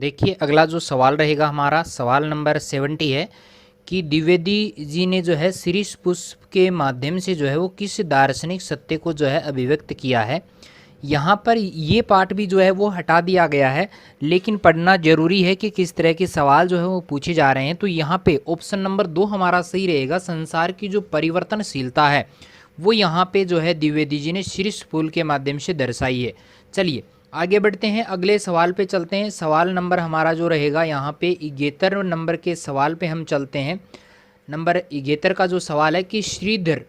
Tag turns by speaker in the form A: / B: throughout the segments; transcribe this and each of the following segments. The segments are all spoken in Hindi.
A: देखिए अगला जो सवाल रहेगा हमारा सवाल नंबर 70 है कि द्विवेदी जी ने जो है शीर्ष पुष्प के माध्यम से जो है वो किस दार्शनिक सत्य को जो है अभिव्यक्त किया है। यहाँ पर ये पार्ट भी जो है वो हटा दिया गया है, लेकिन पढ़ना जरूरी है कि किस तरह के सवाल जो है वो पूछे जा रहे हैं। तो यहाँ पे ऑप्शन नंबर 2 हमारा सही रहेगा। संसार की जो परिवर्तनशीलता है वो यहाँ पे जो है द्विवेदी जी ने शीर्ष फूल के माध्यम से दर्शाई है। चलिए आगे बढ़ते हैं, अगले सवाल पे चलते हैं। सवाल नंबर हमारा जो रहेगा यहाँ पे 71 नंबर के सवाल पे हम चलते हैं। नंबर 71 का जो सवाल है कि श्रीधर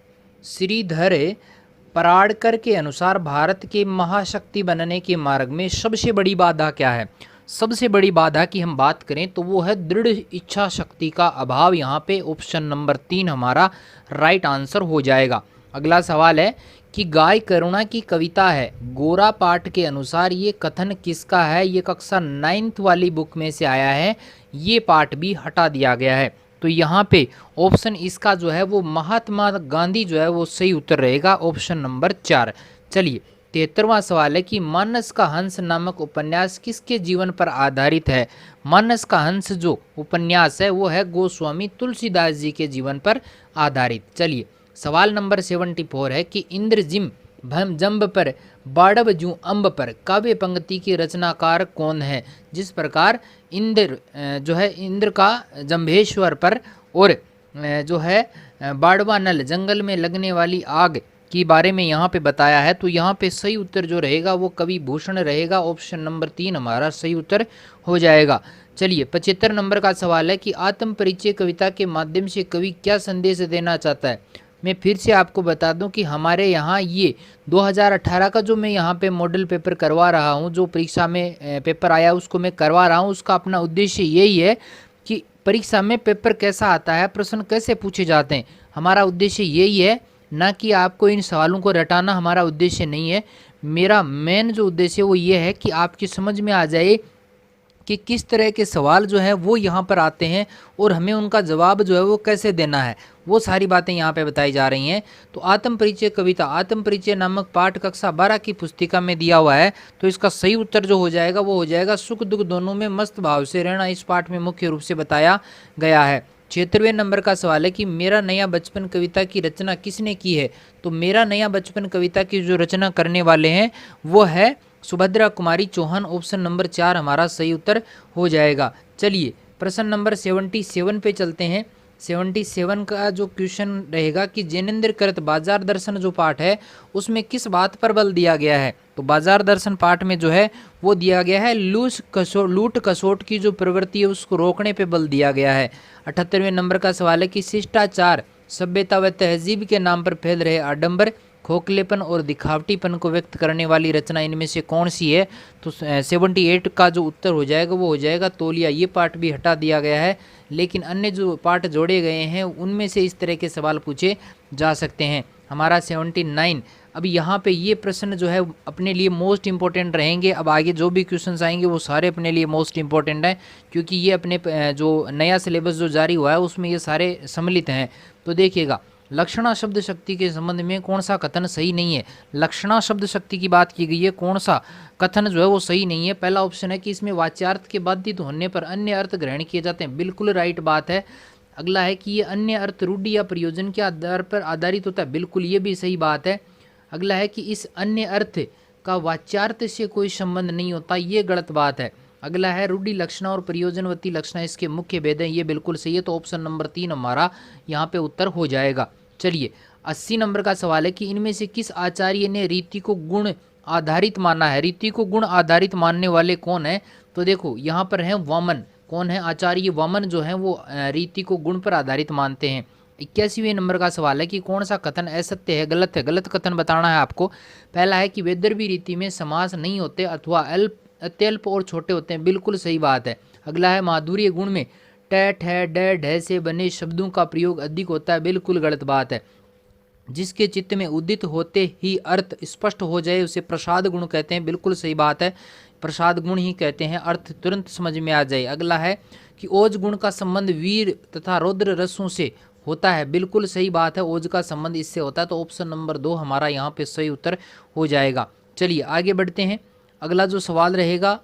A: पराडकर के अनुसार भारत के महाशक्ति बनने के मार्ग में सबसे बड़ी बाधा क्या है। सबसे बड़ी बाधा की हम बात करें तो वो है दृढ़ इच्छा शक्ति का अभाव। यहाँ पे ऑप्शन नंबर 3 हमारा राइट आंसर हो जाएगा। अगला सवाल है कि गाय करुणा की कविता है, गोरा पाठ के अनुसार ये कथन किसका है। ये कक्षा 9th वाली बुक में से आया है, ये पाठ भी हटा दिया गया है। तो यहाँ पे ऑप्शन इसका जो है वो महात्मा गांधी जो है वो सही उत्तर रहेगा, ऑप्शन नंबर 4। चलिए 73वां सवाल है कि मानस का हंस नामक उपन्यास किसके जीवन पर आधारित है। मानस का हंस जो उपन्यास है वो है गोस्वामी तुलसीदास जी के जीवन पर आधारित। चलिए सवाल नंबर 74 है कि इंद्र जिम भम जम्ब पर बाड़ब जू अम्ब पर काव्य पंक्ति की रचनाकार कौन है। जिस प्रकार इंद्र जो है इंद्र का जम्भेश्वर पर और जो है बाड़वा नल जंगल में लगने वाली आग के बारे में यहाँ पे बताया है। तो यहाँ पे सही उत्तर जो रहेगा वो कवि भूषण रहेगा, ऑप्शन नंबर 3 हमारा सही उत्तर हो जाएगा। चलिए 75 नंबर का सवाल है कि आत्म परिचय कविता के माध्यम से कवि क्या संदेश देना चाहता है। मैं फिर से आपको बता दूं कि हमारे यहाँ ये 2018 का जो मैं यहाँ पे मॉडल पेपर करवा रहा हूँ, जो परीक्षा में पेपर आया उसको मैं करवा रहा हूँ, उसका अपना उद्देश्य यही है कि परीक्षा में पेपर कैसा आता है, प्रश्न कैसे पूछे जाते हैं, हमारा उद्देश्य यही है। ना कि आपको इन सवालों को रटाना हमारा उद्देश्य नहीं है। मेरा मेन जो उद्देश्य है वो ये है कि आपकी समझ में आ जाए कि किस तरह के सवाल जो है वो यहाँ पर आते हैं और हमें उनका जवाब जो है वो कैसे देना है, वो सारी बातें यहाँ पे बताई जा रही हैं। तो आत्म परिचय कविता आत्म परिचय नामक पाठ कक्षा 12 की पुस्तिका में दिया हुआ है। तो इसका सही उत्तर जो हो जाएगा वो हो जाएगा सुख दुख दोनों में मस्त भाव से रहना। इस पाठ में मुख्य रूप से बताया गया है। 76वें नंबर का सवाल है कि मेरा नया बचपन कविता की रचना किसने की है। तो मेरा नया बचपन कविता की जो रचना करने वाले हैं वो है सुभद्रा कुमारी चौहान, ऑप्शन नंबर 4 हमारा सही उत्तर हो जाएगा। चलिए प्रश्न नंबर 77 पे चलते हैं। 77 का जो क्वेश्चन रहेगा कि जैनेन्द्र कृत बाजार दर्शन जो पाठ है उसमें किस बात पर बल दिया गया है। तो बाजार दर्शन पाठ में जो है वो दिया गया है लूट खसोट की जो प्रवृत्ति है उसको रोकने पे बल दिया गया है। 78वें नंबर का सवाल है कि शिष्टाचार सभ्यता व तहजीब के नाम पर फैल रहे आडंबर खोखलेपन और दिखावटीपन को व्यक्त करने वाली रचना इनमें से कौन सी है। तो 78 का जो उत्तर हो जाएगा वो हो जाएगा तौलिया। ये पार्ट भी हटा दिया गया है, लेकिन अन्य जो पार्ट जोड़े गए हैं उनमें से इस तरह के सवाल पूछे जा सकते हैं। हमारा 79। अब यहाँ पे ये प्रश्न जो है अपने लिए मोस्ट इंपॉर्टेंट रहेंगे। अब आगे जो भी क्वेश्चंस आएंगे वो सारे अपने लिए मोस्ट इंपॉर्टेंट हैं, क्योंकि ये अपने जो नया सिलेबस जो जारी हुआ है उसमें ये सारे सम्मिलित हैं। तो देखिएगा लक्षणा शब्द शक्ति के संबंध में कौन सा कथन सही नहीं है। लक्षणा शब्द शक्ति की बात की गई है, कौन सा कथन जो है वो सही नहीं है। पहला ऑप्शन है कि इसमें वाच्यार्थ के बाधित होने पर अन्य अर्थ ग्रहण किए जाते हैं, बिल्कुल राइट बात है। अगला है कि ये अन्य अर्थ रूढ़ि या प्रयोजन के आधार पर आधारित होता है, बिल्कुल ये भी सही बात है। अगला है कि इस अन्य अर्थ का वाच्यार्थ से कोई संबंध नहीं होता, ये गलत बात है। अगला है रूढ़ि लक्षणा और प्रयोजनवती लक्षणा इसके मुख्य भेद हैं, ये बिल्कुल सही है। तो ऑप्शन नंबर 3 हमारा यहाँ पे उत्तर हो जाएगा। चलिए 80 नंबर का सवाल है कि इनमें से किस आचार्य ने रीति को गुण आधारित माना है। रीति को गुण आधारित मानने वाले कौन है। तो देखो यहाँ पर है वामन। कौन है? आचार्य वामन जो है वो रीति को गुण पर आधारित मानते हैं। 81वें नंबर का सवाल है कि कौन सा कथन असत्य है, गलत है। गलत कथन बताना है आपको। पहला है कि वैदर्भी रीति में समास नहीं होते अथवा अत्यल्प और छोटे होते हैं, बिल्कुल सही बात है। अगला है माधुर्य गुण में ट ठे ड ढ से बने शब्दों का प्रयोग अधिक होता है, बिल्कुल गलत बात है। जिसके चित्त में उदित होते ही अर्थ स्पष्ट हो जाए उसे प्रसाद गुण कहते हैं, बिल्कुल सही बात है। प्रसाद गुण ही कहते हैं, अर्थ तुरंत समझ में आ जाए। अगला है कि ओज गुण का संबंध वीर तथा रौद्र रसों से होता है, बिल्कुल सही बात है, ओज का संबंध इससे होता है। तो ऑप्शन नंबर 2 हमारा यहाँ पे सही उत्तर हो जाएगा। चलिए आगे बढ़ते हैं। अगला जो सवाल रहेगा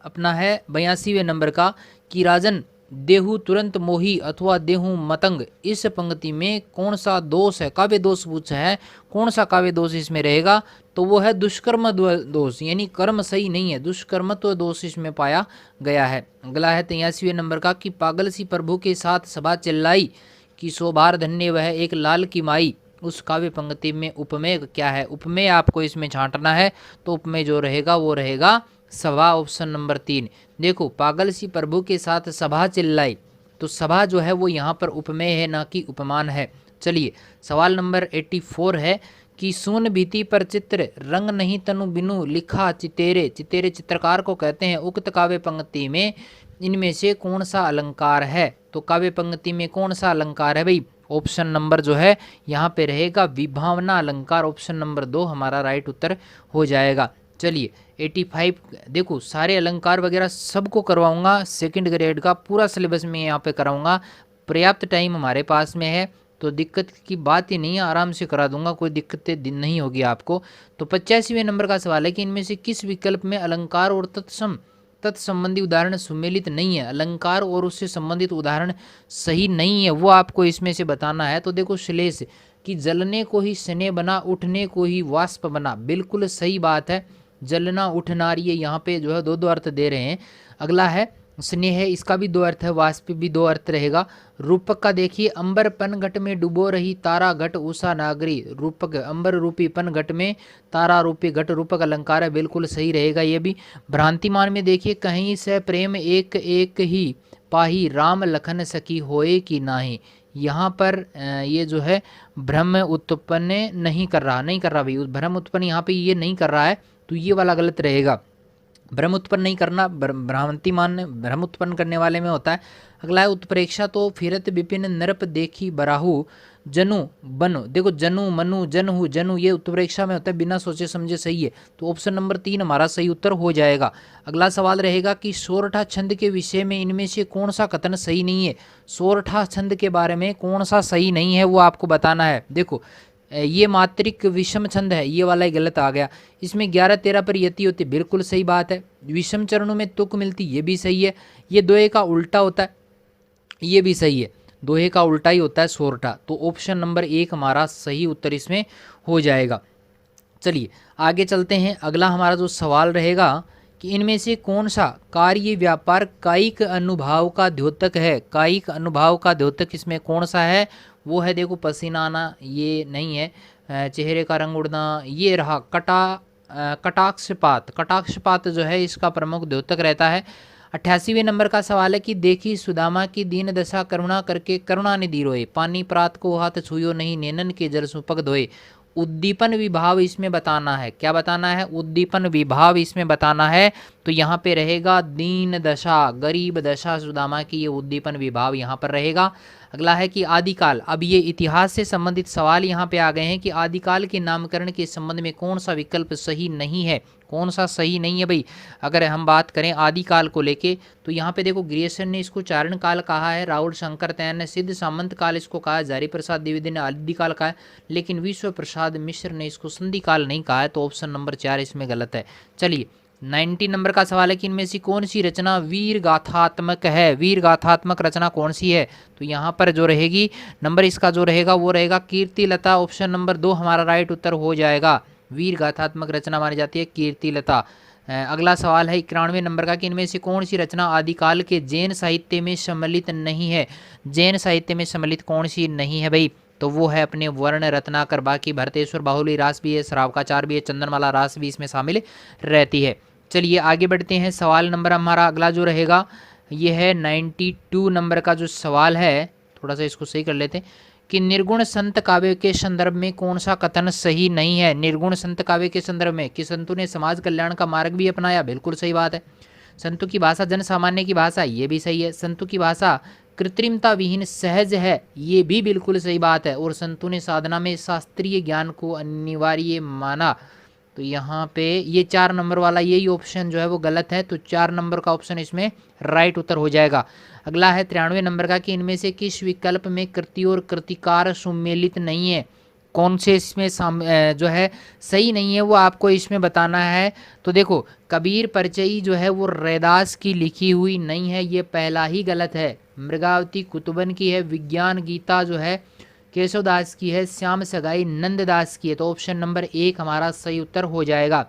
A: अपना है 82वें नंबर का कि राजन देहु तुरंत मोही अथवा देहु मतंग, इस पंक्ति में कौन सा दोष है, काव्य दोष पूछा है, कौन सा काव्य दोष इसमें रहेगा, तो वो है दुष्कर्म दोष, यानी कर्म सही नहीं है, दुष्कर्मत्व दोष इसमें पाया गया है। अगला है 83वें नंबर का कि पागल सी प्रभु के साथ सभा चिल्लाई कि शोभार धन्य वह एक लाल की माई, उस काव्य पंक्ति में उपमेय क्या है, उपमेय आपको इसमें छांटना है, तो उपमेय जो रहेगा वो रहेगा सभा, ऑप्शन नंबर 3। देखो पागल सी प्रभु के साथ सभा चिल्लाई, तो सभा जो है वो यहाँ पर उपमेय है ना कि उपमान है। चलिए सवाल नंबर 84 है कि सून भीति पर चित्र रंग नहीं तनु बिनु लिखा चितेरे, चितेरे चित्रकार को कहते हैं, उक्त काव्य पंक्ति में इनमें से कौन सा अलंकार है, तो काव्य पंक्ति में कौन सा अलंकार है भाई, ऑप्शन नंबर जो है यहाँ पे रहेगा विभावना अलंकार, ऑप्शन नंबर 2 हमारा राइट उत्तर हो जाएगा। चलिए 85, देखो सारे अलंकार वगैरह सबको करवाऊंगा, सेकंड ग्रेड का पूरा सिलेबस में यहाँ पे कराऊंगा, पर्याप्त टाइम हमारे पास में है, तो दिक्कत की बात ही नहीं है, आराम से करा दूंगा, कोई दिक्कतें दिन नहीं होगी आपको। तो 85वें नंबर का सवाल है कि इनमें से किस विकल्प में अलंकार और तत्संबंधी उदाहरण सुमेलित नहीं है, अलंकार और उससे संबंधित उदाहरण सही नहीं है, वो आपको इसमें से बताना है। तो देखो श्लेष कि जलने को ही स्नेह बना, उठने को ही वाष्प बना, बिल्कुल सही बात है, जलना उठना, ये यहाँ पे जो है दो अर्थ दे रहे हैं। अगला है स्नेह, इसका भी 2 अर्थ है, वाष्प भी 2 अर्थ रहेगा। रूपक का देखिए अंबर पन घट में डुबो रही तारा घट उषा नागरी, रूपक अंबर रूपी पन घट में तारा रूपी घट, रूपक अलंकार है, बिल्कुल सही रहेगा ये भी। भ्रांतिमान में देखिए कहीं से प्रेम एक एक ही पाही राम लखन सखी होए कि नाही, यहाँ पर ये जो है भ्रम उत्पन्न नहीं कर रहा भाई, भ्रम उत्पन्न यहाँ पे ये नहीं कर रहा है, तो ये वाला गलत रहेगा, भ्रम उत्पन्न नहीं करना, भ्रांतिमान भ्रम उत्पन्न करने वाले में होता है। अगला है उत्प्रेक्षा तो फिरत विपिन नरप देखी बराहु जनु बनु, देखो जनु मनु जनहु जनु, ये उत्प्रेक्षा में होता है, बिना सोचे समझे सही है, तो ऑप्शन नंबर 3 हमारा सही उत्तर हो जाएगा। अगला सवाल रहेगा कि सोरठा छंद के विषय में इनमें से कौन सा कथन सही नहीं है, सोरठा छंद के बारे में कौन सा सही नहीं है वो आपको बताना है। देखो ये मात्रिक विषम छंद है, ये वाला ही गलत आ गया, इसमें 11-13 पर यति होती, बिल्कुल सही बात है। विषम चरणों में तुक मिलती, ये भी सही है। ये दोहे का उल्टा होता है, ये भी सही है, दोहे का उल्टा ही होता है सोरठा, तो ऑप्शन नंबर 1 हमारा सही उत्तर इसमें हो जाएगा। चलिए आगे चलते हैं, अगला हमारा जो सवाल रहेगा कि इनमें से कौन सा कार्य व्यापार कायिक अनुभाव का द्योतक है, कायिक अनुभाव का द्योतक इसमें कौन सा है, वो है देखो पसीना आना, ये नहीं है, चेहरे का रंग उड़ना, ये रहा कटाक्षपात, कटाक्षपात जो है इसका प्रमुख द्योतक रहता है। 88वें नंबर का सवाल है कि देखी सुदामा की दीन दशा करुणा करके करुणा निधि रोए, पानी प्रात को हाथ छुयो नहीं नेनन के जल सुपक धोए, उद्दीपन विभाव इसमें बताना है, क्या बताना है, उद्दीपन विभाव इसमें बताना है, तो यहाँ पे रहेगा दीन दशा गरीब दशा सुदामा की, ये उद्दीपन विभाव यहाँ पर रहेगा। अगला है कि आदिकाल, अब ये इतिहास से संबंधित सवाल यहाँ पे आ गए हैं कि आदिकाल के नामकरण के संबंध में कौन सा विकल्प सही नहीं है, कौन सा सही नहीं है भाई। अगर हम बात करें आदिकाल को लेके, तो यहाँ पे देखो ग्रियर्सन ने इसको चारण काल कहा है, राहुल शंकर तैन ने सिद्ध सामंत काल इसको कहा है, जारी प्रसाद द्विवेदी ने आदिकाल कहा है, लेकिन विश्व प्रसाद मिश्र ने इसको संधि काल नहीं कहा है, तो ऑप्शन नंबर 4 इसमें गलत है। चलिए 90 नंबर का सवाल है कि इनमें से कौन सी रचना वीर गाथात्मक है, वीर गाथात्मक रचना कौन सी है, तो यहाँ पर जो रहेगी नंबर इसका जो रहेगा वो रहेगा कीर्ति लता, ऑप्शन नंबर 2 हमारा राइट उत्तर हो जाएगा। वीर गाथात्मक रचना मानी जाती है कीर्ति लता। अगला सवाल है 91 नंबर का कि इनमें से कौन सी रचना आदिकाल के जैन साहित्य में सम्मिलित नहीं है, जैन साहित्य में सम्मिलित कौन सी नहीं है भाई, तो वो है अपने वर्ण रत्नाकर, बाकी भरतेश्वर बाहुली रास भी है, श्रावकाचार भी है, चंदनमाला रास भी इसमें शामिल रहती है। चलिए आगे बढ़ते हैं, सवाल नंबर हमारा अगला जो रहेगा ये है 92 नंबर का जो सवाल है, थोड़ा सा इसको सही कर लेते हैं कि निर्गुण संत काव्य के संदर्भ में कौन सा कथन सही नहीं है। निर्गुण संत काव्य के संदर्भ में कि संतों ने समाज कल्याण का मार्ग भी अपनाया, बिल्कुल सही बात है। संतों की भाषा जन सामान्य की भाषा, ये भी सही है। संतों की भाषा कृत्रिमता विहीन सहज है, ये भी बिल्कुल सही बात है। और संतों ने साधना में शास्त्रीय ज्ञान को अनिवार्य माना, तो यहाँ पे ये 4 नंबर वाला यही ऑप्शन जो है वो गलत है, तो 4 नंबर का ऑप्शन इसमें राइट उत्तर हो जाएगा। अगला है 93 नंबर का कि इनमें से किस विकल्प में कृति और कृतिकार सुमेलित नहीं है, कौन से इसमें जो है सही नहीं है वो आपको इसमें बताना है। तो देखो कबीर परिचयी जो है वो रैदास की लिखी हुई नहीं है, ये पहला ही गलत है। मृगावती कुतुबन की है। विज्ञान गीता जो है केशवदास की है। श्याम सगाई नंददास की है। तो ऑप्शन नंबर 1 हमारा सही उत्तर हो जाएगा।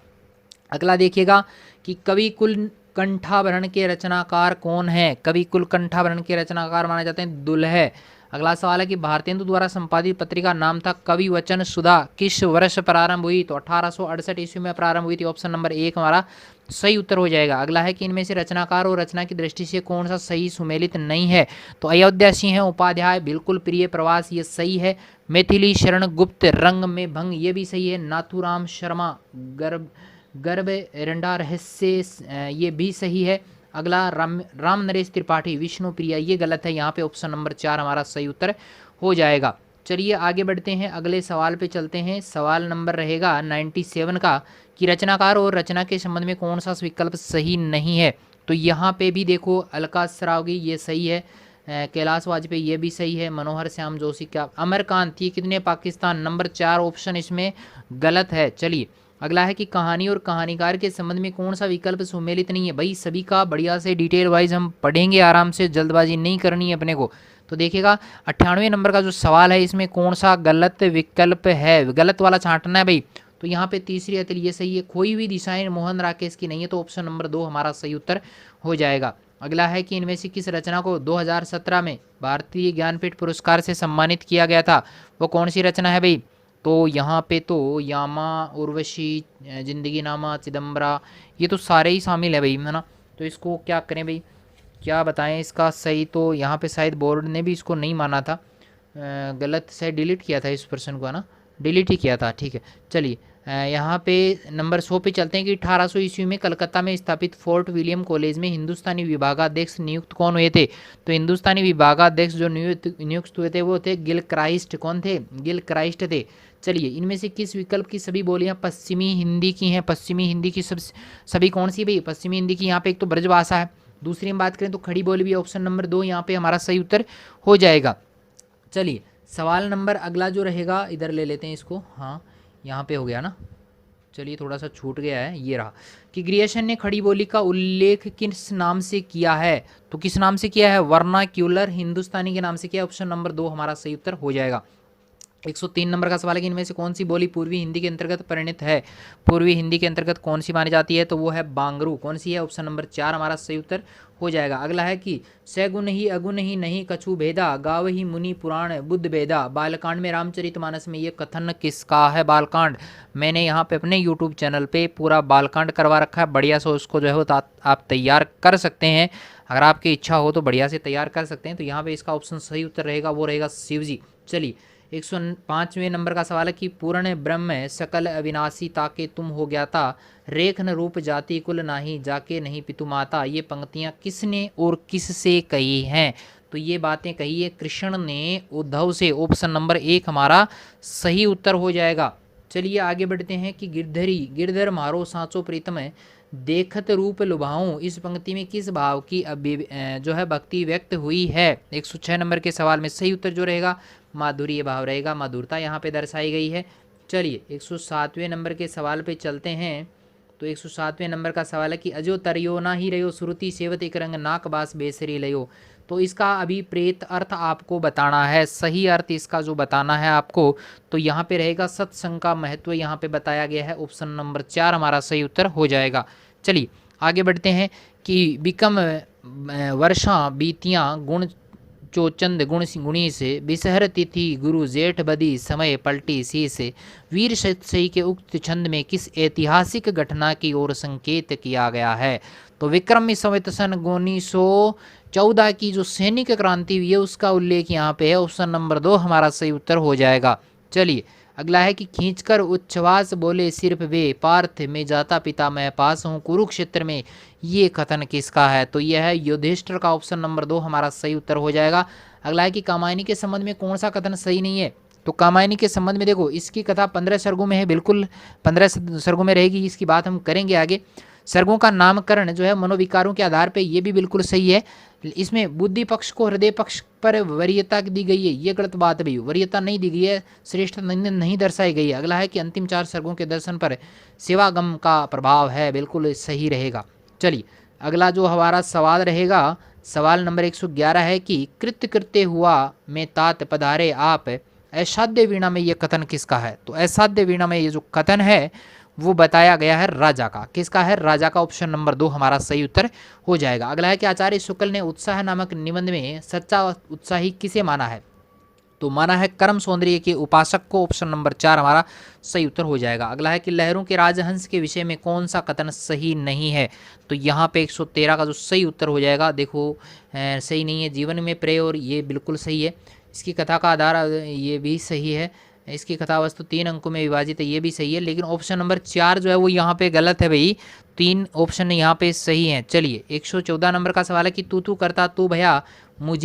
A: अगला देखिएगा कि कवि कुल कंठाभरण के रचनाकार कौन है। कवि कुल कंठाभरण के रचनाकार माने जाते हैं दुल्हे। अगला सवाल है कि भारतेंदु द्वारा संपादित पत्रिका नाम था कवि वचन सुधा, किस वर्ष प्रारंभ हुई। तो 1868 ईस्वी में प्रारंभ हुई थी। ऑप्शन नंबर 1 हमारा सही उत्तर हो जाएगा। अगला है कि इनमें से रचनाकार और रचना की दृष्टि से कौन सा सही सुमेलित नहीं है। तो अयोध्या सिंह उपाध्याय, बिल्कुल प्रिय प्रवास, ये सही है। मैथिली शरण गुप्त, रंग में भंग, ये भी सही है। नाथूराम शर्मा, गर्भ एरंडा रहस्य, ये भी सही है। अगला राम नरेश त्रिपाठी, विष्णु प्रिया, ये गलत है। यहाँ पे ऑप्शन नंबर 4 हमारा सही उत्तर हो जाएगा। चलिए आगे बढ़ते हैं, अगले सवाल पे चलते हैं। सवाल नंबर रहेगा 97 का कि रचनाकार और रचना के संबंध में कौन सा विकल्प सही नहीं है। तो यहाँ पे भी देखो अलका सरावगी, ये सही है। कैलाश वाजपेयी, ये भी सही है। मनोहर श्याम जोशी, क्या अमरकांत, ये कितने पाकिस्तान, नंबर 4 ऑप्शन इसमें गलत है। चलिए अगला है कि कहानी और कहानीकार के संबंध में कौन सा विकल्प सुमेलित नहीं है। भाई सभी का बढ़िया से डिटेल वाइज हम पढ़ेंगे, आराम से, जल्दबाजी नहीं करनी है अपने को। तो देखिएगा 98 नंबर का जो सवाल है इसमें कौन सा गलत विकल्प है, गलत वाला छांटना है भाई। तो यहाँ पे तीसरी अतिल ये सही है। खोई हुई दिशाएं मोहन राकेश की नहीं है। तो ऑप्शन नंबर 2 हमारा सही उत्तर हो जाएगा। अगला है कि इनमें से किस रचना को 2017 में भारतीय ज्ञानपीठ पुरस्कार से सम्मानित किया गया था। वो कौन सी रचना है भाई। तो यहाँ पे तो यामा, उर्वशी, जिंदगी नामा, चिदम्बरा, ये तो सारे ही शामिल है भाई, है ना। तो इसको क्या करें भाई, क्या बताएं इसका सही। तो यहाँ पे शायद बोर्ड ने भी इसको नहीं माना था, गलत से डिलीट किया था इस पर्सन को, है ना, डिलीट ही किया था। ठीक है चलिए यहाँ पे नंबर 100 पे चलते हैं कि 1800 ईस्वी में कलकत्ता में स्थापित फोर्ट विलियम कॉलेज में हिंदुस्तानी विभागाध्यक्ष नियुक्त कौन हुए थे। तो हिंदुस्तानी विभागाध्यक्ष जो नियुक्त हुए थे वो थे गिल क्राइस्ट। कौन थे, गिल क्राइस्ट थे। चलिए इनमें से किस विकल्प की सभी बोलियां पश्चिमी हिंदी की हैं। पश्चिमी हिंदी की सभी कौन सी भाई, पश्चिमी हिंदी की यहाँ पे एक तो ब्रजभाषा है, दूसरी हम बात करें तो खड़ी बोली भी। ऑप्शन नंबर 2 यहाँ पे हमारा सही उत्तर हो जाएगा। चलिए सवाल नंबर अगला जो रहेगा इधर ले लेते हैं इसको, हाँ यहाँ पे हो गया ना, चलिए थोड़ा सा छूट गया है, ये रहा कि ग्रियर्सन ने खड़ी बोली का उल्लेख किस नाम से किया है। तो किस नाम से किया है, वर्नाक्यूलर हिंदुस्तानी के नाम से किया। ऑप्शन नंबर 2 हमारा सही उत्तर हो जाएगा। 103 नंबर का सवाल है कि इनमें से कौन सी बोली पूर्वी हिंदी के अंतर्गत परिणत है। पूर्वी हिंदी के अंतर्गत कौन सी मानी जाती है। तो वो है बांगरू। कौन सी है, ऑप्शन नंबर 4 हमारा सही उत्तर हो जाएगा। अगला है कि सैगुन ही अगुन ही नहीं कछु भेदा, गाव ही मुनि पुराण बुद्ध भेदा। बालकांड में रामचरितमानस में ये कथन किसका है। बालकांड, मैंने यहाँ पे अपने यूट्यूब चैनल पे पूरा बालकांड करवा रखा है, बढ़िया से उसको जो है वो आप तैयार कर सकते हैं। अगर आपकी इच्छा हो तो बढ़िया से तैयार कर सकते हैं। तो यहाँ पे इसका ऑप्शन सही उत्तर रहेगा, वो रहेगा शिवजी। चलिए 105वें नंबर का सवाल है कि पूर्ण ब्रह्म सकल अविनाशी ताके तुम हो गया था, रेखन रूप जाति कुल नाही जाके नहीं पितु माता। ये पंक्तियां किसने और किससे कही हैं। तो ये बातें कही है कृष्ण ने उद्धव से। ऑप्शन नंबर 1 हमारा सही उत्तर हो जाएगा। चलिए आगे बढ़ते हैं कि गिरधरी गिरधर मारो सांचो प्रीतम देखत रूप लुभाऊं, इस पंक्ति में किस भाव की जो है भक्ति व्यक्त हुई है। 106 नंबर के सवाल में सही उत्तर जो रहेगा माधुर्य भाव रहेगा, मधुरता यहाँ पे दर्शाई गई है। चलिए 107वें नंबर के सवाल पे चलते हैं। तो 107वें नंबर का सवाल है कि अजो तरियो ना ही रहो श्रुति सेवत एक रंग नाक बास बेसरी लयो। तो इसका अभी प्रेत अर्थ आपको बताना है, सही अर्थ इसका जो बताना है आपको। तो यहाँ पे रहेगा सत्संग का महत्व यहाँ पे बताया गया है। ऑप्शन नंबर 4 हमारा सही उत्तर हो जाएगा। चलिए आगे बढ़ते हैं कि बिकम वर्षा बीतियाँ गुण चोचंद गुणी से बिसहर तिथि गुरु जेठ बदी समय पलटी सी से। वीर सही के उक्त छंद में किस ऐतिहासिक घटना की ओर संकेत किया गया है। तो विक्रमी संवत सन 1914 की जो सैनिक क्रांति हुई है उसका उल्लेख यहाँ पे है। ऑप्शन नंबर 2 हमारा सही उत्तर हो जाएगा। चलिए अगला है कि खींचकर उच्छ्वास बोले सिर्फ वे, पार्थ में जाता पिता मैं पास हूँ कुरुक्षेत्र में, ये कथन किसका है। तो यह है युधिष्ठिर का। ऑप्शन नंबर 2 हमारा सही उत्तर हो जाएगा। अगला है कि कामायनी के संबंध में कौन सा कथन सही नहीं है। तो कामायनी के संबंध में देखो इसकी कथा 15 सर्गों में है, बिल्कुल 15 सर्गों में रहेगी, इसकी बात हम करेंगे आगे। सर्गों का नामकरण जो है मनोविकारों के आधार पे, ये भी बिल्कुल सही है। इसमें बुद्धि पक्ष को हृदय पक्ष पर वरीयता दी गई है, ये गलत बात है भाई, वरीयता नहीं दी गई है, श्रेष्ठ नहीं दर्शाई गई है। अगला है कि अंतिम 4 सर्गों के दर्शन पर सेवागम का प्रभाव है, बिल्कुल सही रहेगा। चलिए अगला जो हमारा सवाल रहेगा, सवाल नंबर 111 है कि कृत्य कृत्य हुआ में तात पधारे आप, असाध्य वीणा में ये कथन किसका है? तो असाध्य वीणा में ये जो कथन है वो बताया गया है राजा का। किसका है? राजा का। ऑप्शन नंबर 2 हमारा सही उत्तर हो जाएगा। अगला है कि आचार्य शुक्ल ने उत्साह नामक निबंध में सच्चा उत्साही किसे माना है? तो माना है कर्म सौंदर्य के उपासक को। ऑप्शन नंबर 4 हमारा सही उत्तर हो जाएगा। अगला है कि लहरों के राजहंस के विषय में कौन सा कथन सही नहीं है? तो यहाँ पे 113 का जो सही उत्तर हो जाएगा, देखो सही नहीं है, जीवन में प्रेय, और ये बिल्कुल सही है। इसकी कथा का आधार ये भी सही है। इसकी कथा वस्तु 3 अंकों में विभाजित है, ये भी सही है। लेकिन ऑप्शन नंबर 4 जो है वो यहाँ पे गलत है भाई, 3 ऑप्शन यहाँ पे सही हैं। चलिए 114 नंबर का सवाल है कि तू करता तू भया मुझ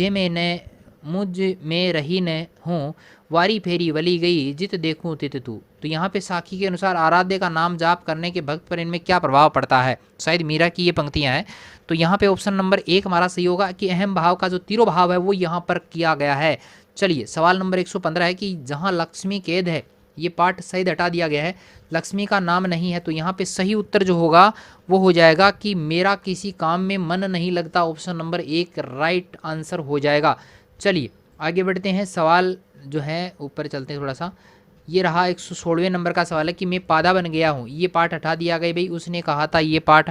A: में रही न हूँ, वारी फेरी वली गई जित देखूं तित तू। तो यहाँ पे साखी के अनुसार आराध्य का नाम जाप करने के भक्त पर इनमें क्या प्रभाव पड़ता है? शायद मीरा की ये पंक्तियाँ हैं। तो यहाँ पे ऑप्शन नंबर 1 हमारा सही होगा कि अहम भाव का जो तीरो भाव है वो यहाँ पर किया गया है। चलिए सवाल नंबर 115 है कि जहाँ लक्ष्मी कैद है, ये पार्ट शायद हटा दिया गया है, लक्ष्मी का नाम नहीं है। तो यहाँ पे सही उत्तर जो होगा वो हो जाएगा कि मेरा किसी काम में मन नहीं लगता। ऑप्शन नंबर 1 राइट आंसर हो जाएगा। चलिए आगे बढ़ते हैं, सवाल जो है ऊपर चलते हैं थोड़ा सा। ये रहा 116वें नंबर का सवाल है कि मैं पादा बन गया हूँ, ये पाठ हटा दिया गया भाई। उसने कहा था ये पाठ,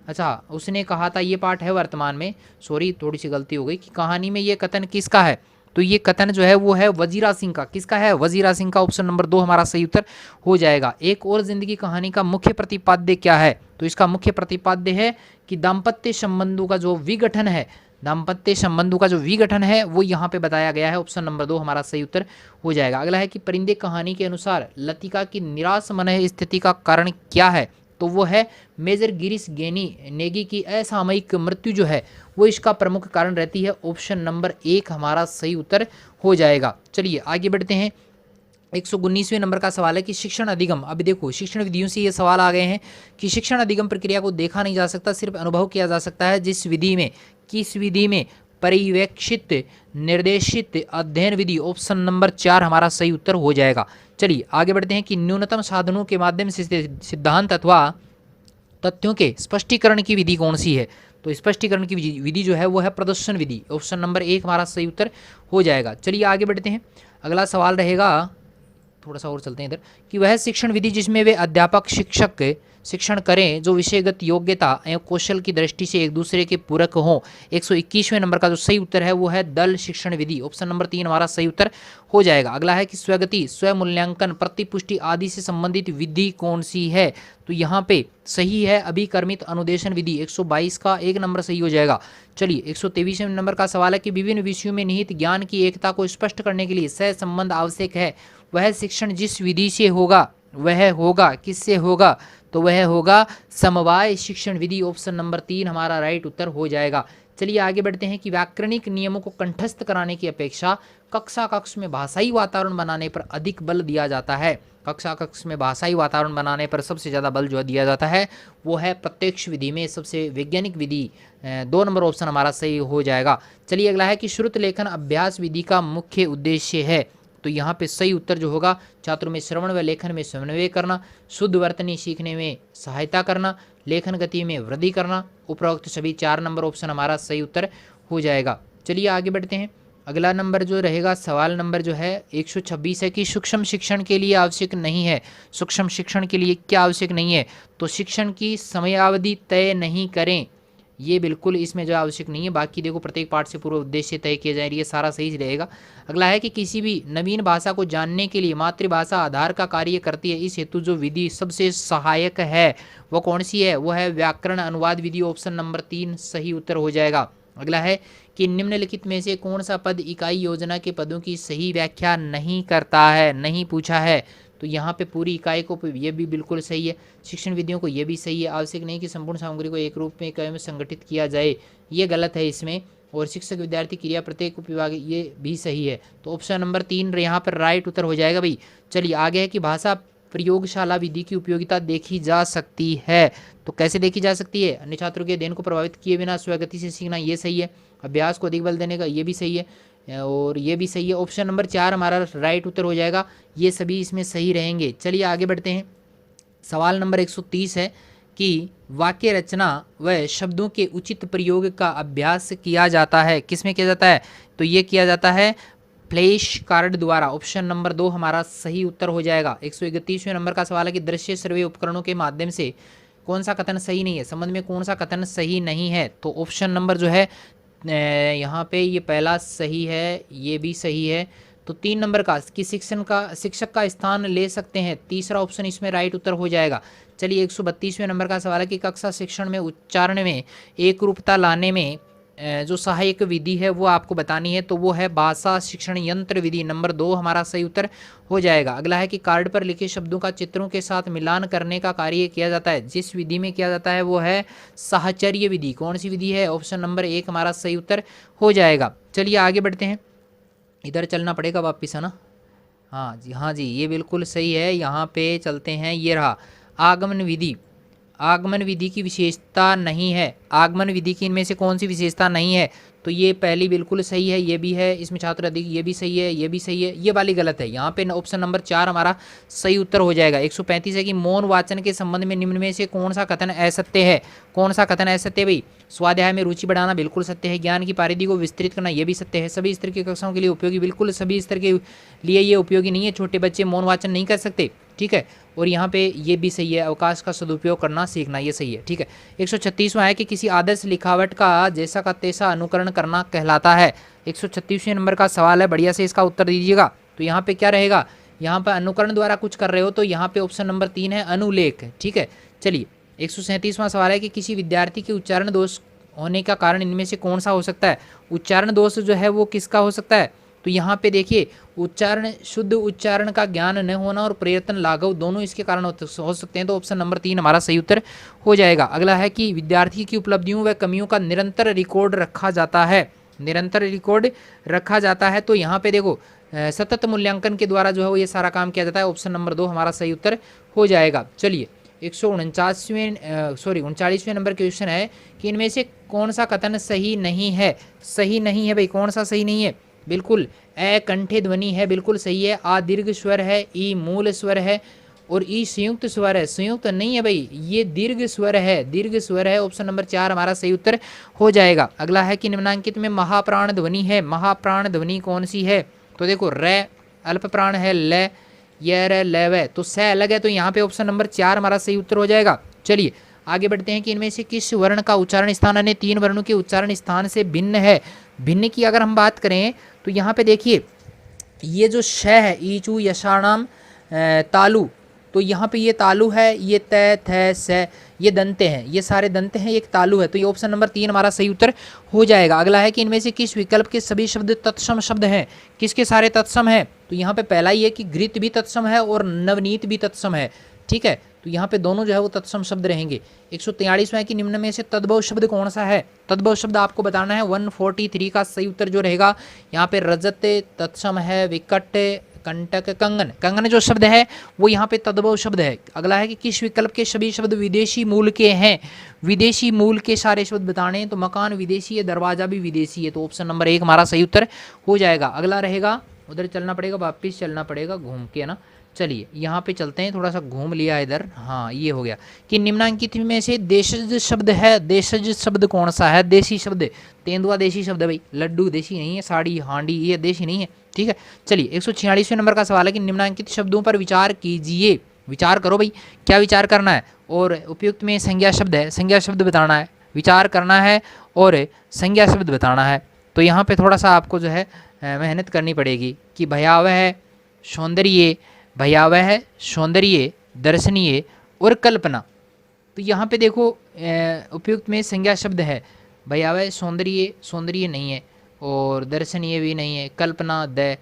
A: अच्छा उसने कहा था ये पाठ है वर्तमान में, सॉरी थोड़ी सी गलती हो गई, कि कहानी में ये कथन किसका है? तो ये कथन जो है वो है वजीरा सिंह का। किसका है? वजीरा सिंह का। ऑप्शन नंबर 2 हमारा सही उत्तर हो जाएगा। एक और जिंदगी कहानी का मुख्य प्रतिपाद्य क्या है? तो इसका मुख्य प्रतिपाद्य है कि दाम्पत्य संबंधों का जो विघटन है, दाम्पत्य संबंधों का जो विघटन है वो यहाँ पे बताया गया है। ऑप्शन नंबर 2 हमारा सही उत्तर हो जाएगा। अगला है कि परिंदे कहानी के अनुसार लतिका की निराश मन स्थिति का कारण क्या है? तो वो है मेजर गिरीश नेगी की असामयिक मृत्यु जो है वो इसका प्रमुख कारण रहती है। ऑप्शन नंबर 1 हमारा सही उत्तर हो जाएगा। चलिए आगे बढ़ते हैं, 119वें नंबर का सवाल है कि शिक्षण अधिगम। अभी देखो शिक्षण विधियों से ये सवाल आ गए हैं कि शिक्षण अधिगम प्रक्रिया को देखा नहीं जा सकता, सिर्फ अनुभव किया जा सकता है। जिस विधि में, किस विधि में? परिवेक्षित निर्देशित अध्ययन विधि। ऑप्शन नंबर 4 हमारा सही उत्तर हो जाएगा। चलिए आगे बढ़ते हैं कि न्यूनतम साधनों के माध्यम से सिद्धांत अथवा तथ्यों के स्पष्टीकरण की विधि कौन सी है? तो स्पष्टीकरण की विधि जो है वो है प्रदर्शन विधि। ऑप्शन नंबर 1 हमारा सही उत्तर हो जाएगा। चलिए आगे बढ़ते हैं, अगला सवाल रहेगा, थोड़ा सा और चलते हैं इधर, कि वह शिक्षण विधि जिसमें वे अध्यापक शिक्षक शिक्षण करें जो विषयगत योग्यता एवं कौशल की दृष्टि से एक दूसरे के पूरक हों। 121वें नंबर का जो सही उत्तर है वो है दल शिक्षण विधि। ऑप्शन नंबर 3 हमारा सही उत्तर हो जाएगा। अगला है कि स्वगति, स्वमूल्यांकन, प्रतिपुष्टि आदि से संबंधित विधि कौन सी है? तो यहाँ पे सही है अभिकर्मित अनुदेशन विधि। 122 का 1 नंबर सही हो जाएगा। चलिए 123वें नंबर का सवाल है कि विभिन्न विषयों में निहित ज्ञान की एकता को स्पष्ट करने के लिए सह संबंध आवश्यक है। वह शिक्षण जिस विधि से होगा वह होगा किससे होगा? तो वह होगा समवाय शिक्षण विधि। ऑप्शन नंबर 3 हमारा राइट उत्तर हो जाएगा। चलिए आगे बढ़ते हैं कि व्याकरणिक नियमों को कंठस्थ कराने की अपेक्षा कक्षा कक्ष में भाषाई वातावरण बनाने पर अधिक बल दिया जाता है। कक्षा कक्ष में भाषाई वातावरण बनाने पर सबसे ज़्यादा बल जो दिया जाता है वो है प्रत्यक्ष विधि में, सबसे वैज्ञानिक विधि। 2 नंबर ऑप्शन हमारा सही हो जाएगा। चलिए अगला है कि श्रुत लेखन अभ्यास विधि का मुख्य उद्देश्य है। तो यहाँ पे सही उत्तर जो होगा, छात्रों में श्रवण व लेखन में समन्वय करना, शुद्ध वर्तनी सीखने में सहायता करना, लेखन गति में वृद्धि करना। उपरोक्त सभी 4 नंबर ऑप्शन हमारा सही उत्तर हो जाएगा। चलिए आगे बढ़ते हैं, अगला नंबर जो रहेगा, सवाल नंबर जो है 126 है कि सूक्ष्म शिक्षण के लिए आवश्यक नहीं है। सूक्ष्म शिक्षण के लिए क्या आवश्यक नहीं है? तो शिक्षण की समयावधि तय नहीं करें, ये बिल्कुल इसमें जो आवश्यक नहीं है। बाकी देखो प्रत्येक पाठ से पूर्व उद्देश्य तय किया जाए, ये सारा सही रहेगा। अगला है कि किसी भी नवीन भाषा को जानने के लिए मातृभाषा आधार का कार्य करती है, इस हेतु जो विधि सबसे सहायक है वो कौन सी है? वो है व्याकरण अनुवाद विधि। ऑप्शन नंबर 3 सही उत्तर हो जाएगा। अगला है कि निम्नलिखित में से कौन सा पद इकाई योजना के पदों की सही व्याख्या नहीं करता है? नहीं पूछा है, तो यहाँ पे पूरी इकाई को ये भी बिल्कुल सही है। शिक्षण विधियों को ये भी सही है। आवश्यक नहीं कि संपूर्ण सामग्री को एक रूप में इकाई में संगठित किया जाए, ये गलत है इसमें। और शिक्षक विद्यार्थी क्रिया प्रत्येक उपविभाग, ये भी सही है। तो ऑप्शन नंबर 3 यहाँ पर राइट उत्तर हो जाएगा भाई। चलिए आगे है कि भाषा प्रयोगशाला विधि की उपयोगिता देखी जा सकती है। तो कैसे देखी जा सकती है? अन्य छात्रों के अध्ययन को प्रभावित किए बिना स्वगति से सीखना, ये सही है। अभ्यास को अधिक बल देने का, ये भी सही है, और ये भी सही है। ऑप्शन नंबर 4 हमारा राइट उत्तर हो जाएगा। ये सभी इसमें सही रहेंगे। चलिए आगे बढ़ते हैं। सवाल नंबर 130 है कि वाक्य रचना व शब्दों के उचित प्रयोग का अभ्यास किया जाता है। किस में किया जाता है? तो ये किया जाता है फ्लैश कार्ड द्वारा। ऑप्शन नंबर 2 हमारा सही उत्तर हो जाएगा। 131वें नंबर का सवाल है कि दृश्य श्रव्य उपकरणों के माध्यम से कौन सा कथन सही नहीं है, संबंध में कौन सा कथन सही नहीं है? तो ऑप्शन नंबर जो है यहाँ पे ये पहला सही है, ये भी सही है। तो 3 नंबर का कि शिक्षक का स्थान ले सकते हैं, तीसरा ऑप्शन इसमें राइट उत्तर हो जाएगा। चलिए 132वें नंबर का सवाल है कि कक्षा शिक्षण में उच्चारण में एक रूपता लाने में जो सहायक विधि है वो आपको बतानी है। तो वो है भाषा शिक्षण यंत्र विधि। नंबर 2 हमारा सही उत्तर हो जाएगा। अगला है कि कार्ड पर लिखे शब्दों का चित्रों के साथ मिलान करने का कार्य किया जाता है। जिस विधि में किया जाता है वो है साहचर्य विधि। कौन सी विधि है? ऑप्शन नंबर 1 हमारा सही उत्तर हो जाएगा। चलिए आगे बढ़ते हैं। इधर चलना पड़ेगा वापिस, है ना? हाँ जी, हाँ जी, ये बिल्कुल सही है। यहाँ पे चलते हैं। ये रहा आगमन विधि। आगमन विधि की विशेषता नहीं है। आगमन विधि की इनमें से कौन सी विशेषता नहीं है? तो ये पहली बिल्कुल सही है, ये भी है, इसमें छात्र अधिक, ये भी सही है, ये भी सही है, ये वाली गलत है। यहाँ पे ऑप्शन नंबर 4 हमारा सही उत्तर हो जाएगा। 135 है कि मौन वाचन के संबंध में निम्न में से कौन सा कथन असत्य है? कौन सा कथन असत्य है भाई? स्वाध्याय में रुचि बढ़ाना बिल्कुल सत्य है। ज्ञान की परिधि को विस्तृत करना, ये भी सत्य है। सभी स्तर की कक्षाओं के लिए उपयोगी, बिल्कुल सभी स्तर के लिए ये उपयोगी नहीं है। छोटे बच्चे मौन वाचन नहीं कर सकते, ठीक है। और यहाँ पे ये भी सही है, अवकाश का सदुपयोग करना सीखना, ये सही है, ठीक है। 136वां है कि किसी आदर्श लिखावट का जैसा का तैसा अनुकरण करना कहलाता है। 136वें नंबर का सवाल है, बढ़िया से इसका उत्तर दीजिएगा। तो यहाँ पे क्या रहेगा? यहाँ पर अनुकरण द्वारा कुछ कर रहे हो तो यहाँ पे ऑप्शन नंबर 3 है अनुलेख, ठीक है। चलिए 137वां सवाल है कि किसी विद्यार्थी के उच्चारण दोष होने का कारण इनमें से कौन सा हो सकता है? उच्चारण दोष जो है वो किसका हो सकता है? तो यहाँ पे देखिए उच्चारण, शुद्ध उच्चारण का ज्ञान न होना और प्रयत्न लाघव दोनों इसके कारण हो सकते हैं। तो ऑप्शन नंबर 3 हमारा सही उत्तर हो जाएगा। अगला है कि विद्यार्थी की उपलब्धियों व कमियों का निरंतर रिकॉर्ड रखा जाता है। निरंतर रिकॉर्ड रखा जाता है। तो यहाँ पे देखो सतत मूल्यांकन के द्वारा जो है वो ये सारा काम किया जाता है। ऑप्शन नंबर 2 हमारा सही उत्तर हो जाएगा। चलिए 139वें नंबर क्वेश्चन है कि इनमें से कौन सा कथन सही नहीं है? सही नहीं है भाई, कौन सा सही नहीं है? बिल्कुल ए कंठे ध्वनि है, बिल्कुल सही है। आ दीर्घ स्वर है, ई मूल स्वर है, और ई संयुक्त स्वर है। संयुक्त नहीं है भाई, ये दीर्घ स्वर है, दीर्घ स्वर है। ऑप्शन नंबर 4 हमारा सही उत्तर हो जाएगा। अगला है कि निम्नांकित में महाप्राण ध्वनि है। महाप्राण ध्वनि कौन सी है? तो देखो रे अल्प प्राण है, ल ये रे ले वे, तो स अलग है। तो यहाँ पे ऑप्शन नंबर 4 हमारा सही उत्तर हो जाएगा। चलिए आगे बढ़ते हैं कि इनमें से किस वर्ण का उच्चारण स्थान अन्य 3 वर्णों के उच्चारण स्थान से भिन्न है? भिन्न की अगर हम बात करें तो यहाँ पे देखिए ये जो श है, ईचू यशाणाम तालु, तो यहाँ पे ये तालु है, ये तय थ स, ये दंते हैं, ये सारे दंते हैं, एक तालु है। तो ये ऑप्शन नंबर 3 हमारा सही उत्तर हो जाएगा। अगला है कि इनमें से किस विकल्प के सभी शब्द तत्सम शब्द हैं? किसके सारे तत्सम हैं? तो यहाँ पे पहला ही है कि घृत भी तत्सम है और नवनीत भी तत्सम है, ठीक है। तो यहाँ पे दोनों जो है वो तत्सम शब्द रहेंगे। 143वां है कि निम्न में से तद्भव शब्द कौन सा है? तद्भव शब्द आपको बताना है। 143 का सही उत्तर जो रहेगा यहाँ पे रजत तत्सम है, विकट, कंटक, कंगन, कंगन जो शब्द है वो यहाँ पे तद्भव शब्द है। अगला है कि किस विकल्प के सभी शब्द विदेशी मूल के हैं? विदेशी मूल के सारे शब्द बताने हैं। तो मकान विदेशी है, दरवाजा भी विदेशी है। तो ऑप्शन नंबर 1 हमारा सही उत्तर हो जाएगा। अगला रहेगा, उधर चलना पड़ेगा, वापिस चलना पड़ेगा घूम के, है ना। चलिए यहाँ पे चलते हैं, थोड़ा सा घूम लिया इधर, हाँ ये हो गया कि निम्नांकित में से देशज शब्द है। देशज शब्द कौन सा है? देशी शब्द, तेंदुआ देशी शब्द है भाई, लड्डू देशी नहीं है, साड़ी हांडी ये देशी नहीं है, ठीक है। चलिए 146वें नंबर का सवाल है कि निम्नांकित शब्दों पर विचार कीजिए। विचार करो भाई, क्या विचार करना है? और उपयुक्त में संज्ञा शब्द है, संज्ञा शब्द बताना है, विचार करना है और संज्ञा शब्द बताना है। तो यहाँ पे थोड़ा सा आपको जो है मेहनत करनी पड़ेगी कि भयावह, सौंदर्य, भयावह, सौंदर्य, दर्शनीय और कल्पना। तो यहाँ पे देखो उपयुक्त में संज्ञा शब्द है। भयावह, सौंदर्य, सौंदर्य नहीं है, और दर्शनीय भी नहीं है, कल्पना द,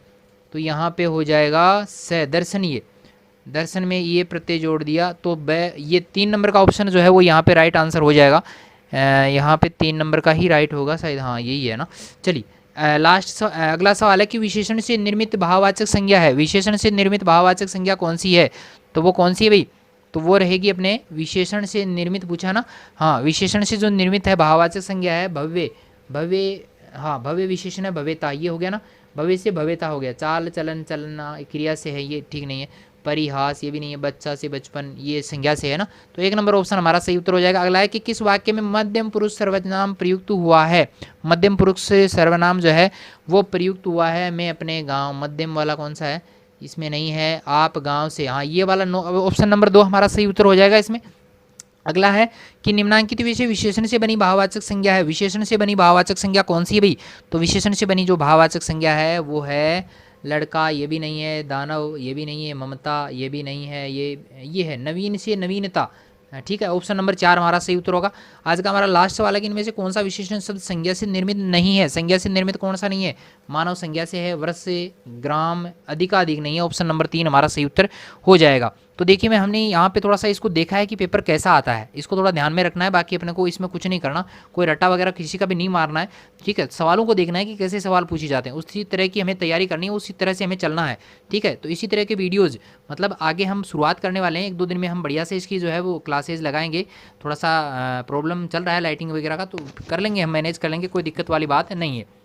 A: तो यहाँ पे हो जाएगा स, दर्शनीय। दर्शन में ये प्रत्यय जोड़ दिया तो ब, ये 3 नंबर का ऑप्शन जो है वो यहाँ पे राइट आंसर हो जाएगा। यहाँ पे 3 नंबर का ही राइट होगा शायद, हाँ यही है ना। चलिए अगला सवाल है कि विशेषण से निर्मित भाववाचक संज्ञा है। विशेषण से निर्मित भाववाचक संज्ञा कौन सी है? तो वो कौन सी है भाई? तो वो रहेगी अपने विशेषण से निर्मित, पूछा ना। हाँ, विशेषण से जो निर्मित है भाववाचक संज्ञा है भव्य। भव्य, हाँ भव्य विशेषण है भव्यता, ये हो गया ना, भव्य से भव्यता हो गया। चाल चलन चलना क्रिया से है, ये ठीक नहीं है। परिहास ये भी नहीं है। बच्चा से बचपन ये संज्ञा से है ना। तो 1 नंबर ऑप्शन हमारा सही उत्तर हो जाएगा। अगला है कि किस वाक्य में मध्यम पुरुष सर्वनाम प्रयुक्त हुआ है? मध्यम पुरुष से सर्वनाम जो है वो प्रयुक्त हुआ है। मैं अपने गाँव, मध्यम वाला कौन सा है? इसमें नहीं है। आप गांव से, हाँ ये वाला ऑप्शन नंबर 2 हमारा सही उत्तर हो जाएगा इसमें। अगला है कि निम्नांकित विषय विशेषण से बनी भाववाचक संज्ञा है। विशेषण से बनी भाववाचक संज्ञा कौन सी है भाई? तो विशेषण से बनी जो भाववाचक संज्ञा है वो है लड़का, ये भी नहीं है। दानव ये भी नहीं है। ममता ये भी नहीं है। ये है नवीन से नवीनता। ठीक है, ऑप्शन नंबर 4 हमारा सही उत्तर होगा। आज का हमारा लास्ट सवाल है कि इनमें से कौन सा विशेषण शब्द संज्ञा से निर्मित नहीं है? संज्ञा से निर्मित कौन सा नहीं है? मानव संज्ञा से है, वर्ष से, ग्राम, अधिकाधिक नहीं है। ऑप्शन नंबर 3 हमारा सही उत्तर हो जाएगा। तो देखिए मैं हमने यहाँ पे थोड़ा सा इसको देखा है कि पेपर कैसा आता है, इसको थोड़ा ध्यान में रखना है। बाकी अपने को इसमें कुछ नहीं करना, कोई रट्टा वगैरह किसी का भी नहीं मारना है। ठीक है, सवालों को देखना है कि कैसे सवाल पूछे जाते हैं, उसी तरह की हमें तैयारी करनी है, उसी तरह से हमें चलना है। ठीक है, तो इसी तरह के वीडियोज़ मतलब आगे हम शुरुआत करने वाले हैं। 1-2 दिन में हम बढ़िया से इसकी जो है वो क्लासेज लगाएंगे। थोड़ा सा प्रॉब्लम चल रहा है लाइटिंग वगैरह का, तो कर लेंगे, हम मैनेज कर लेंगे, कोई दिक्कत वाली बात नहीं है।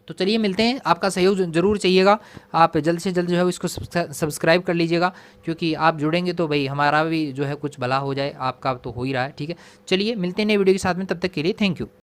A: तो चलिए मिलते हैं। आपका सहयोग जरूर चाहिएगा, आप जल्द से जल्द जो है इसको सब्सक्राइब कर लीजिएगा, क्योंकि आप जुड़ेंगे तो भाई हमारा भी जो है कुछ भला हो जाए, आपका तो हो ही रहा है। ठीक है, चलिए मिलते हैं नए वीडियो के साथ में, तब तक के लिए थैंक यू।